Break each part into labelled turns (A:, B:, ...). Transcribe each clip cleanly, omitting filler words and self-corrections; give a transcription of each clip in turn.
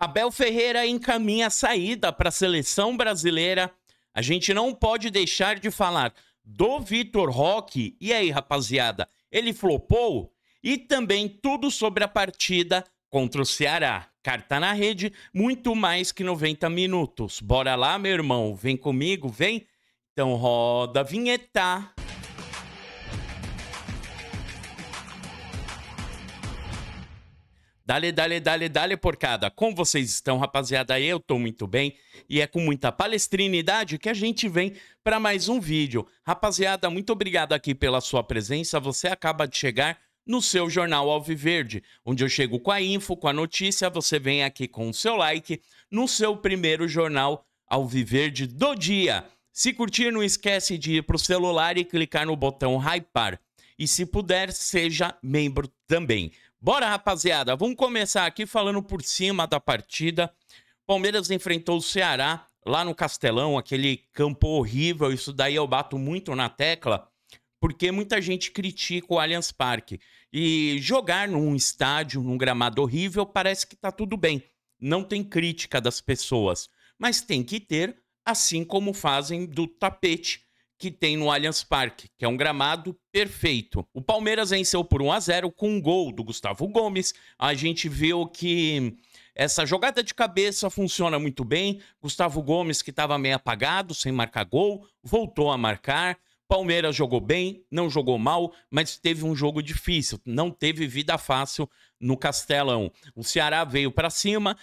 A: Abel Ferreira encaminha a saída para a seleção brasileira. A gente não pode deixar de falar do Vitor Roque. E aí, rapaziada, ele flopou? E também tudo sobre a partida contra o Ceará. Carta na rede, muito mais que 90 minutos. Bora lá, meu irmão, vem comigo, vem? Então roda a vinheta. Dale, dale, dale, dale, porcada. Como vocês estão, rapaziada? Eu tô muito bem e é com muita palestrinidade que a gente vem para mais um vídeo. Rapaziada, muito obrigado aqui pela sua presença. Você acaba de chegar no seu Jornal Alviverde, onde eu chego com a info, com a notícia. Você vem aqui com o seu like no seu primeiro Jornal Alviverde do dia. Se curtir, não esquece de ir pro celular e clicar no botão hypar. E se puder, seja membro também. Bora, rapaziada, vamos começar aqui falando por cima da partida. Palmeiras enfrentou o Ceará lá no Castelão, aquele campo horrível. Isso daí eu bato muito na tecla, porque muita gente critica o Allianz Parque. E jogar num estádio, num gramado horrível, parece que tá tudo bem. Não tem crítica das pessoas, mas tem que ter, assim como fazem do tapete que tem no Allianz Parque, que é um gramado perfeito. O Palmeiras venceu por 1-0 com um gol do Gustavo Gomes. A gente viu que essa jogada de cabeça funciona muito bem. Gustavo Gomes, que estava meio apagado, sem marcar gol, voltou a marcar. Palmeiras jogou bem, não jogou mal, mas teve um jogo difícil. Não teve vida fácil no Castelão. O Ceará veio para cima.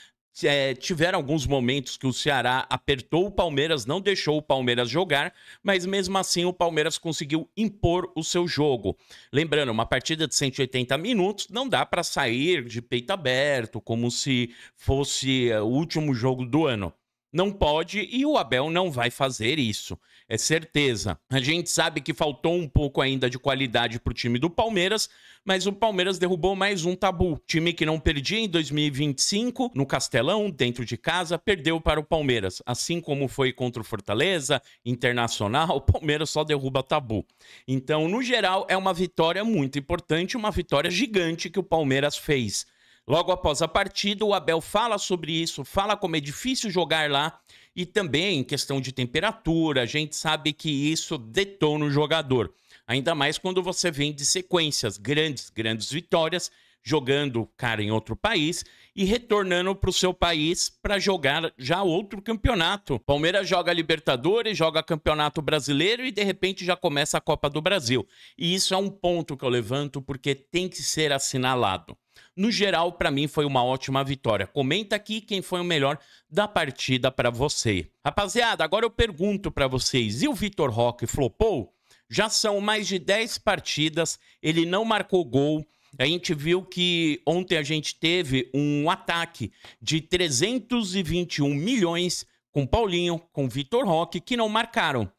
A: Tiveram alguns momentos que o Ceará apertou o Palmeiras, não deixou o Palmeiras jogar, mas mesmo assim o Palmeiras conseguiu impor o seu jogo. Lembrando, uma partida de 180 minutos não dá para sair de peito aberto, como se fosse o último jogo do ano. Não pode e o Abel não vai fazer isso, é certeza. A gente sabe que faltou um pouco ainda de qualidade para o time do Palmeiras, mas o Palmeiras derrubou mais um tabu. Time que não perdia em 2025, no Castelão, dentro de casa, perdeu para o Palmeiras. Assim como foi contra o Fortaleza, Internacional, o Palmeiras só derruba tabu. Então, no geral, é uma vitória muito importante, uma vitória gigante que o Palmeiras fez. Logo após a partida, o Abel fala sobre isso, fala como é difícil jogar lá e também em questão de temperatura, a gente sabe que isso detona o jogador. Ainda mais quando você vem de sequências, grandes vitórias, jogando, cara, em outro país e retornando para o seu país para jogar já outro campeonato. Palmeiras joga Libertadores, joga Campeonato Brasileiro e de repente já começa a Copa do Brasil. E isso é um ponto que eu levanto porque tem que ser assinalado. No geral, para mim foi uma ótima vitória. Comenta aqui quem foi o melhor da partida para você. Rapaziada, agora eu pergunto para vocês, e o Vitor Roque flopou? Já são mais de 10 partidas, ele não marcou gol. A gente viu que ontem a gente teve um ataque de 321 milhões com Paulinho, com Vitor Roque, que não marcaram.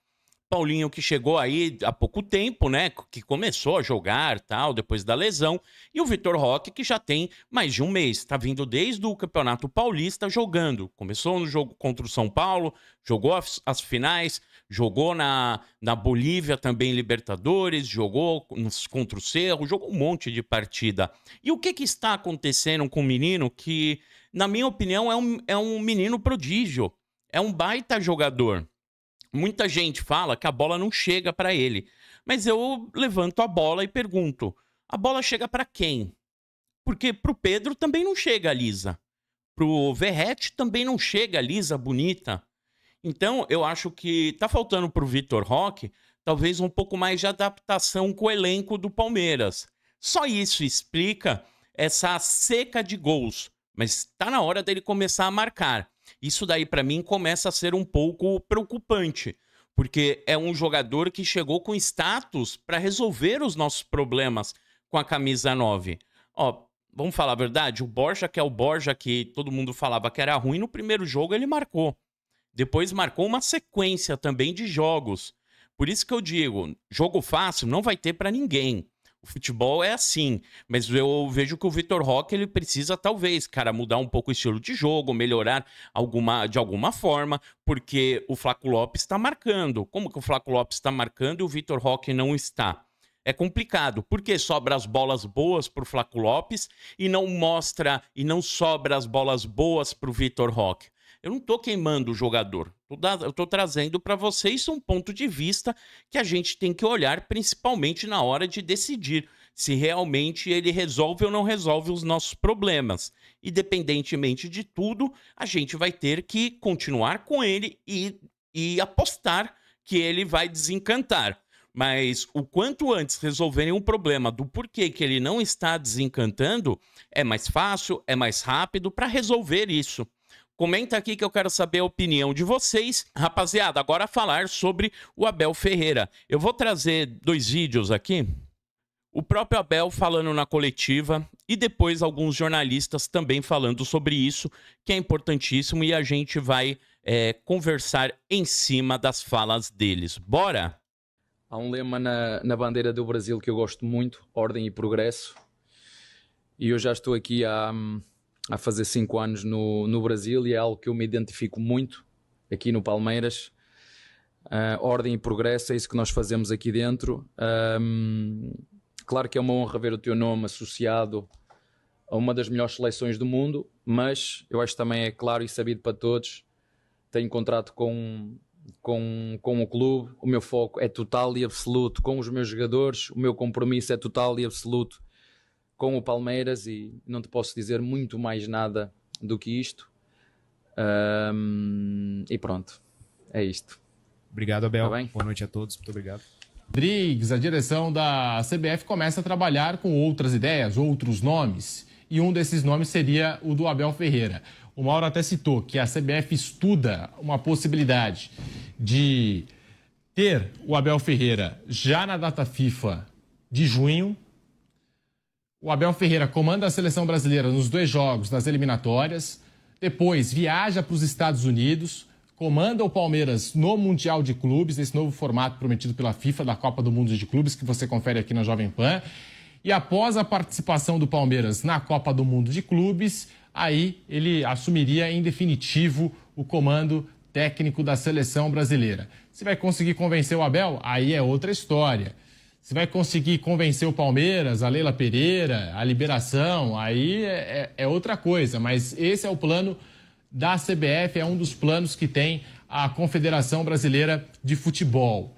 A: Paulinho que chegou aí há pouco tempo, né, que começou a jogar, tal, depois da lesão, e o Vitor Roque que já tem mais de um mês, tá vindo desde o Campeonato Paulista jogando, começou no jogo contra o São Paulo, jogou as finais, jogou na Bolívia também Libertadores, jogou contra o Cerro, jogou um monte de partida. E o que está acontecendo com o menino que, na minha opinião, é um menino prodígio, é um baita jogador. Muita gente fala que a bola não chega para ele, mas eu levanto a bola e pergunto, a bola chega para quem? Porque pro Pedro também não chega lisa, pro Verratti também não chega lisa, bonita. Então eu acho que tá faltando pro Vitor Roque talvez um pouco mais de adaptação com o elenco do Palmeiras. Só isso explica essa seca de gols, mas tá na hora dele começar a marcar. Isso daí, para mim, começa a ser um pouco preocupante, porque é um jogador que chegou com status para resolver os nossos problemas com a camisa 9. Ó, vamos falar a verdade? O Borja, que é o Borja que todo mundo falava que era ruim, no primeiro jogo ele marcou. Depois marcou uma sequência também de jogos. Por isso que eu digo, jogo fácil não vai ter para ninguém. O futebol é assim, mas eu vejo que o Vitor Roque ele precisa talvez, cara, mudar um pouco o estilo de jogo, melhorar de alguma forma, porque o Flaco Lopes está marcando. Como que o Flaco Lopes está marcando e o Vitor Roque não está? É complicado, porque sobra as bolas boas para o Flaco Lopes e não mostra e não sobra as bolas boas para o Vitor Roque. Eu não estou queimando o jogador, eu estou trazendo para vocês um ponto de vista que a gente tem que olhar, principalmente na hora de decidir se realmente ele resolve ou não resolve os nossos problemas. Independentemente de tudo, a gente vai ter que continuar com ele e apostar que ele vai desencantar. Mas o quanto antes resolverem um problema do porquê que ele não está desencantando, é mais fácil, é mais rápido para resolver isso. Comenta aqui que eu quero saber a opinião de vocês. Rapaziada, agora falar sobre o Abel Ferreira. Eu vou trazer 2 vídeos aqui. O próprio Abel falando na coletiva e depois alguns jornalistas também falando sobre isso, que é importantíssimo, e a gente vai conversar em cima das falas deles. Bora?
B: Há um lema na bandeira do Brasil que eu gosto muito, ordem e progresso. E eu já estou aqui há fazer 5 anos no Brasil e é algo que eu me identifico muito aqui no Palmeiras. Ordem e progresso, é isso que nós fazemos aqui dentro. Claro que é uma honra ver o teu nome associado a uma das melhores seleções do mundo, mas eu acho que também é claro e sabido para todos. Tenho contrato com o clube, o meu foco é total e absoluto com os meus jogadores, o meu compromisso é total e absoluto com o Palmeiras e não te posso dizer muito mais nada do que isto. E pronto, é isto.
C: Obrigado, Abel.
B: Tá bem?
C: Boa noite a todos, muito obrigado.
D: Rodrigues, a direção da CBF começa a trabalhar com outras ideias, outros nomes, e um desses nomes seria o do Abel Ferreira. O Mauro até citou que a CBF estuda uma possibilidade de ter o Abel Ferreira já na data FIFA de junho. O Abel Ferreira comanda a seleção brasileira nos 2 jogos das eliminatórias, depois viaja para os Estados Unidos, comanda o Palmeiras no Mundial de Clubes, esse novo formato prometido pela FIFA da Copa do Mundo de Clubes, que você confere aqui na Jovem Pan. E após a participação do Palmeiras na Copa do Mundo de Clubes, aí ele assumiria em definitivo o comando técnico da seleção brasileira. Se vai conseguir convencer o Abel, aí é outra história. Se vai conseguir convencer o Palmeiras, a Leila Pereira, a liberação, aí é outra coisa. Mas esse é o plano da CBF, é um dos planos que tem a Confederação Brasileira de Futebol.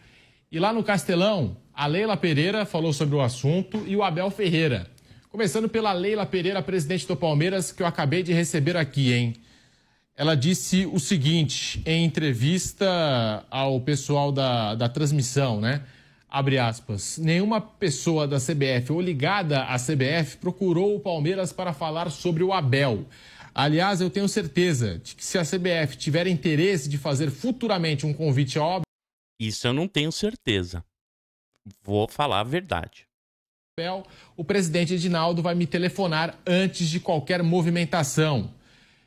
D: E lá no Castelão, a Leila Pereira falou sobre o assunto e o Abel Ferreira. Começando pela Leila Pereira, presidente do Palmeiras, que eu acabei de receber aqui, hein? Ela disse o seguinte, em entrevista ao pessoal da transmissão, né? Abre aspas, nenhuma pessoa da CBF ou ligada à CBF procurou o Palmeiras para falar sobre o Abel. Aliás, eu tenho certeza de que se a CBF tiver interesse de fazer futuramente um convite ao Abel...
A: Isso eu não tenho certeza. Vou falar a verdade.
D: O presidente Edinaldo vai me telefonar antes de qualquer movimentação.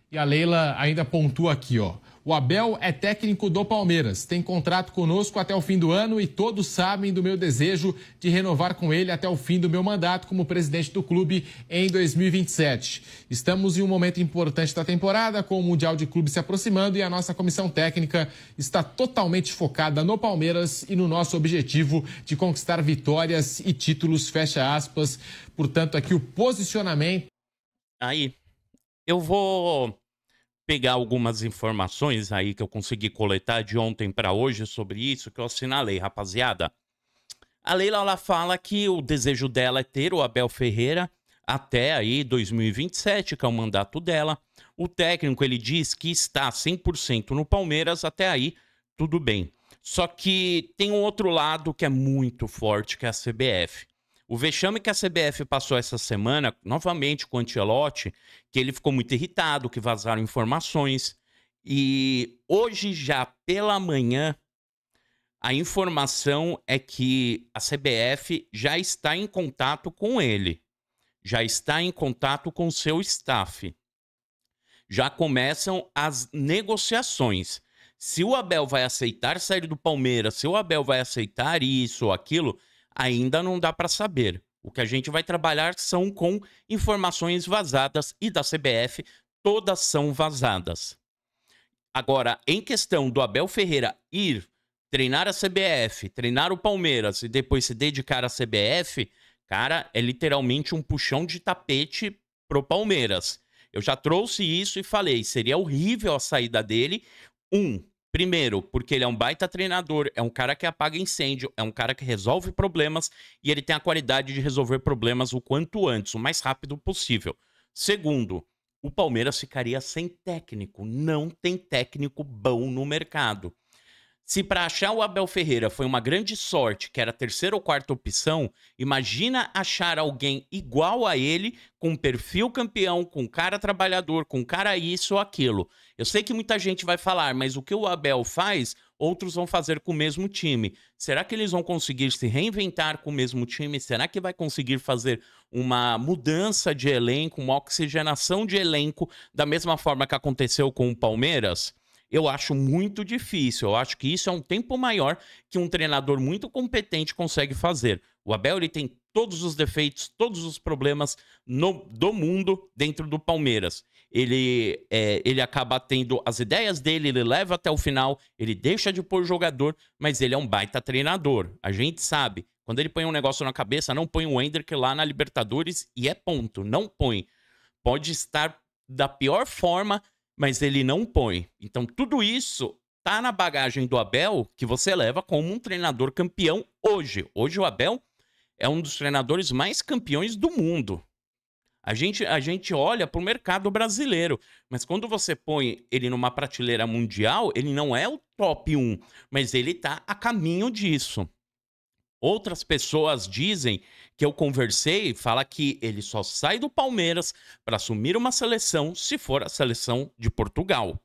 D: E a Leila ainda pontua aqui, ó. O Abel é técnico do Palmeiras, tem contrato conosco até o fim do ano e todos sabem do meu desejo de renovar com ele até o fim do meu mandato como presidente do clube em 2027. Estamos em um momento importante da temporada, com o Mundial de Clubes se aproximando e a nossa comissão técnica está totalmente focada no Palmeiras e no nosso objetivo de conquistar vitórias e títulos, fecha aspas. Portanto, aqui o posicionamento...
A: Aí, eu vou pegar algumas informações aí que eu consegui coletar de ontem para hoje sobre isso, que eu assinalei, rapaziada. A Leila, ela fala que o desejo dela é ter o Abel Ferreira até aí 2027, que é o mandato dela. O técnico, ele diz que está 100% no Palmeiras, até aí tudo bem. Só que tem um outro lado que é muito forte, que é a CBF. O vexame que a CBF passou essa semana, novamente com o Ancelotti, que ele ficou muito irritado, que vazaram informações. E hoje, já pela manhã, a informação é que a CBF já está em contato com ele. Já está em contato com o seu staff. Já começam as negociações. Se o Abel vai aceitar sair do Palmeiras, se o Abel vai aceitar isso ou aquilo... ainda não dá para saber. O que a gente vai trabalhar são com informações vazadas e da CBF, todas são vazadas. Agora, em questão do Abel Ferreira ir treinar a CBF, treinar o Palmeiras e depois se dedicar à CBF, cara, é literalmente um puxão de tapete pro Palmeiras. Eu já trouxe isso e falei, seria horrível a saída dele. Primeiro, porque ele é um baita treinador, é um cara que apaga incêndio, é um cara que resolve problemas e ele tem a qualidade de resolver problemas o quanto antes, o mais rápido possível. Segundo, o Palmeiras ficaria sem técnico, não tem técnico bom no mercado. Se para achar o Abel Ferreira foi uma grande sorte, que era a terceira ou quarta opção, imagina achar alguém igual a ele, com perfil campeão, com cara trabalhador, com cara isso ou aquilo. Eu sei que muita gente vai falar, mas o que o Abel faz, outros vão fazer com o mesmo time. Será que eles vão conseguir se reinventar com o mesmo time? Será que vai conseguir fazer uma mudança de elenco, uma oxigenação de elenco, da mesma forma que aconteceu com o Palmeiras? Eu acho muito difícil. Eu acho que isso é um tempo maior que um treinador muito competente consegue fazer. O Abel, ele tem todos os defeitos, todos os problemas do mundo dentro do Palmeiras. Ele acaba tendo as ideias dele, ele leva até o final, ele deixa de pôr jogador, mas ele é um baita treinador. A gente sabe, quando ele põe um negócio na cabeça, não põe o Hendrick lá na Libertadores e é ponto, não põe. Pode estar da pior forma, mas ele não põe. Então tudo isso tá na bagagem do Abel, que você leva como um treinador campeão hoje. Hoje o Abel é um dos treinadores mais campeões do mundo. A gente olha para o mercado brasileiro, mas quando você põe ele numa prateleira mundial, ele não é o top 1, mas ele tá a caminho disso. Outras pessoas dizem que eu conversei, fala que ele só sai do Palmeiras para assumir uma seleção se for a seleção de Portugal.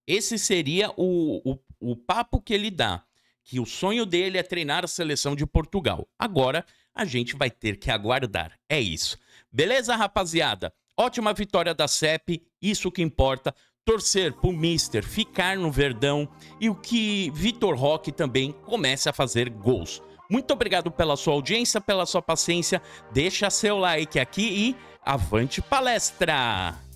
A: Esse seria o papo que ele dá, que o sonho dele é treinar a seleção de Portugal. Agora a gente vai ter que aguardar. É isso. Beleza, rapaziada? Ótima vitória da CEP, isso que importa. Torcer pro Mister ficar no Verdão e o que Vitor Roque também comece a fazer gols. Muito obrigado pela sua audiência, pela sua paciência. Deixa seu like aqui e avante palestra!